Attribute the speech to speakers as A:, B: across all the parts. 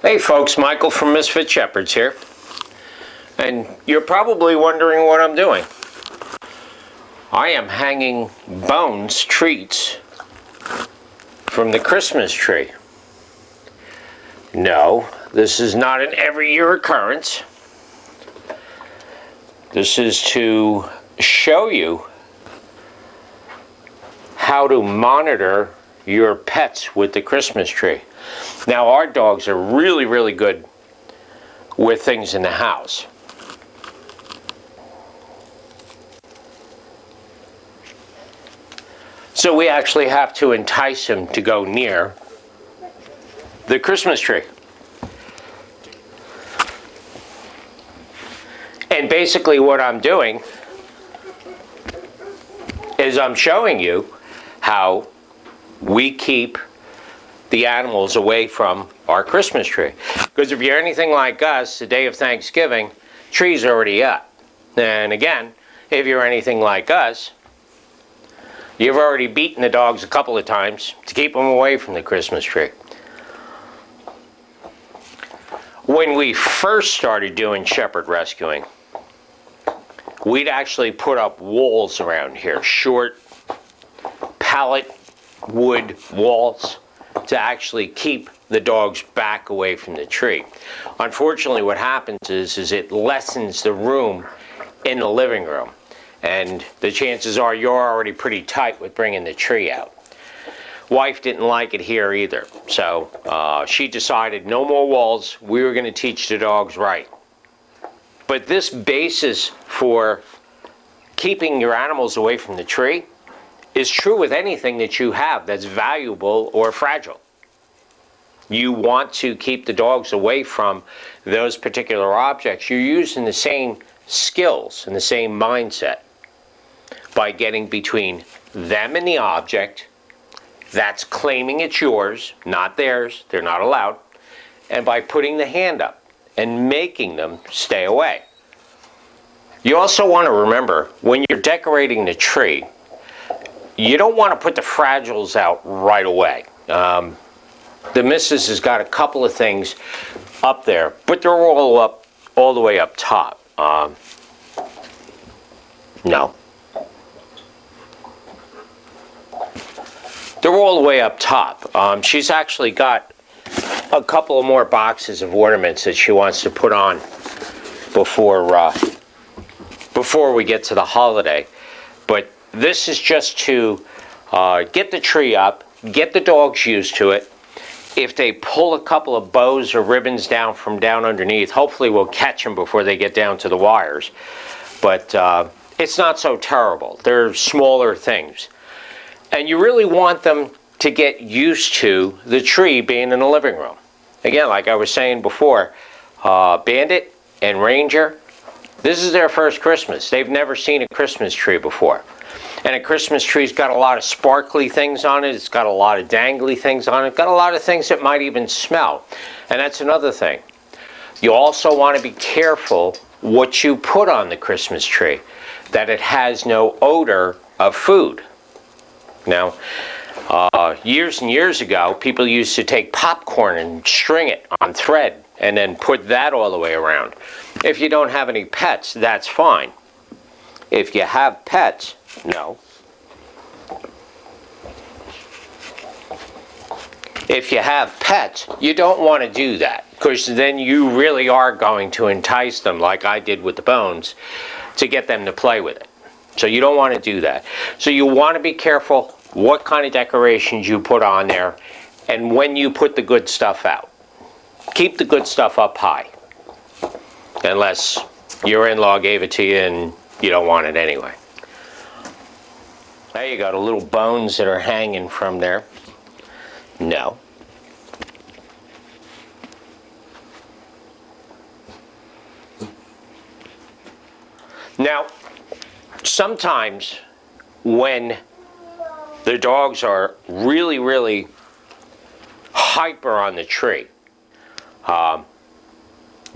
A: Hey folks, Michael from Misfit Shepherds here. And you're probably wondering what I'm doing. I am hanging Bones treats from the Christmas tree. No, this is not an every year occurrence. This is to show you how to monitor your pets with the Christmas tree. Now, our dogs are really good with things in the house. So we actually have to entice them to go near the Christmas tree. And basically what I'm doing is I'm showing you how we keep the animals away from our Christmas tree. Because if you're anything like us, the day of Thanksgiving, tree's already up. And again, if you're anything like us, you've already beaten the dogs a couple of times to keep them away from the Christmas tree. When we first started doing shepherd rescuing, we'd actually put up walls around here, short pallet wood walls, to actually keep the dogs back away from the tree. Unfortunately, what happens is it lessens the room in the living room, and the chances are you're already pretty tight with bringing the tree out. Wife didn't like it here either, so she decided no more walls. We were going to teach the dogs right. But this basis for keeping your animals away from the tree is true with anything that you have that's valuable or fragile. You want to keep the dogs away from those particular objects. You're using the same skills and the same mindset by getting between them and the object that's claiming it's yours, not theirs, they're not allowed, and by putting the hand up and making them stay away. You also want to remember, when you're decorating the tree, you don't want to put the fragiles out right away. The missus has got a couple of things up there, but they're all the way up top. No. They're all the way up top. She's actually got a couple of more boxes of ornaments that she wants to put on before we get to the holiday. But this is just to get the tree up, get the dogs used to it. If they pull a couple of bows or ribbons down from down underneath, hopefully we'll catch them before they get down to the wires. But it's not so terrible. They're smaller things. And you really want them to get used to the tree being in the living room. Again, like I was saying before, Bandit and Ranger, this is their first Christmas. They've never seen a Christmas tree before. And a Christmas tree's got a lot of sparkly things on it. It's got a lot of dangly things on it. Got a lot of things that might even smell. And that's another thing. You also want to be careful what you put on the Christmas tree, that it has no odor of food. Now, years and years ago, people used to take popcorn and string it on thread and then put that all the way around. If you don't have any pets, that's fine. If you have pets, no. If you have pets, you don't want to do that, because then you really are going to entice them, like I did with the Bones, to get them to play with it. So you don't want to do that. So you want to be careful what kind of decorations you put on there and when you put the good stuff out. Keep the good stuff up high, unless your in-law gave it to you and you don't want it anyway. There you got the little bones that are hanging from there. No. Now, sometimes when the dogs are really hyper on the tree,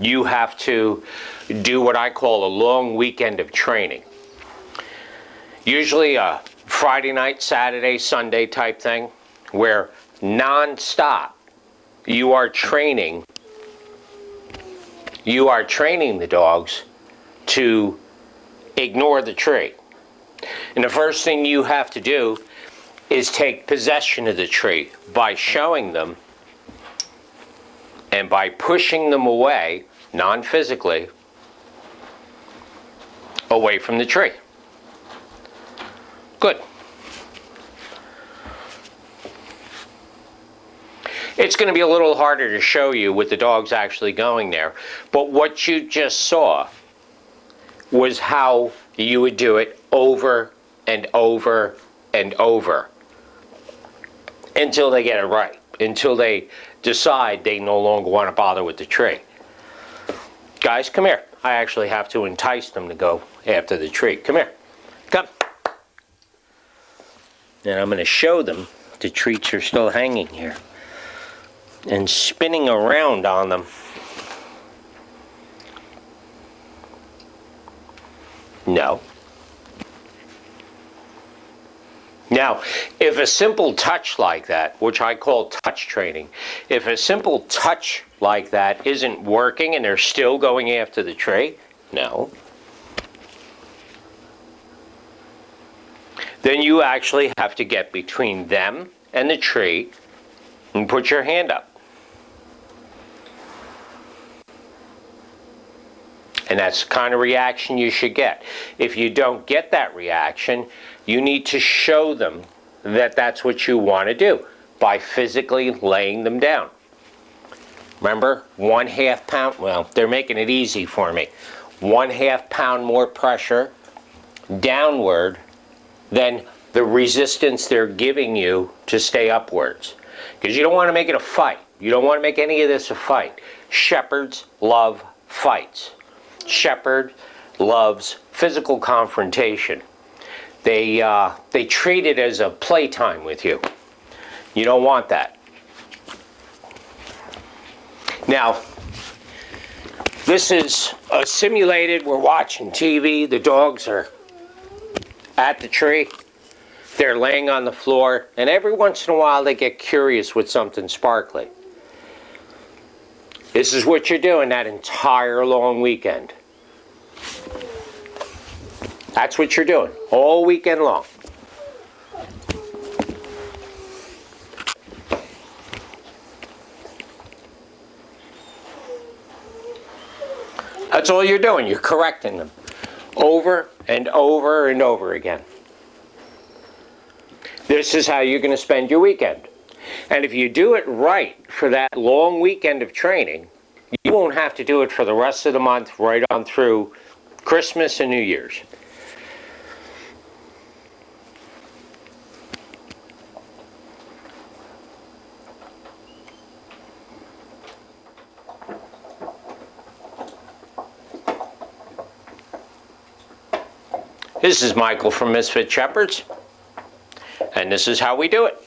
A: you have to do what I call a long weekend of training. Usually a Friday night, Saturday, Sunday type thing, where non-stop you are training you are training the dogs to ignore the tree. And the first thing you have to do is take possession of the tree by showing them and by pushing them away, non-physically, away from the tree. Good. It's going to be a little harder to show you with the dogs actually going there, but what you just saw was how you would do it over and over and over until they get it right, until they decide they no longer want to bother with the tree. Guys, come here. I actually have to entice them to go after the tree. Come here. Come. And I'm going to show them the treats are still hanging here and spinning around on them. No. Now, if a simple touch like that, which I call touch training, if a simple touch like that isn't working and they're still going after the tree, no, then you actually have to get between them and the tree and put your hand up. And that's the kind of reaction you should get. If you don't get that reaction, you need to show them that that's what you want to do by physically laying them down. Remember, 1/2 pound, well, they're making it easy for me. 1/2 pound more pressure downward than the resistance they're giving you to stay upwards. Because you don't want to make it a fight. You don't want to make any of this a fight. Shepherds love fights. Shepherd loves physical confrontation. They treat it as a playtime with you. You don't want that. Now, this is a simulated, we're watching TV, the dogs are at the tree, they're laying on the floor, and every once in a while they get curious with something sparkly. This is what you're doing that entire long weekend. That's what you're doing all weekend long. That's all you're doing. You're correcting them over and over and over again. This is how you're going to spend your weekend. And if you do it right for that long weekend of training, you won't have to do it for the rest of the month, right on through Christmas and New Year's. This is Michael from Misfit Shepherds, and this is how we do it.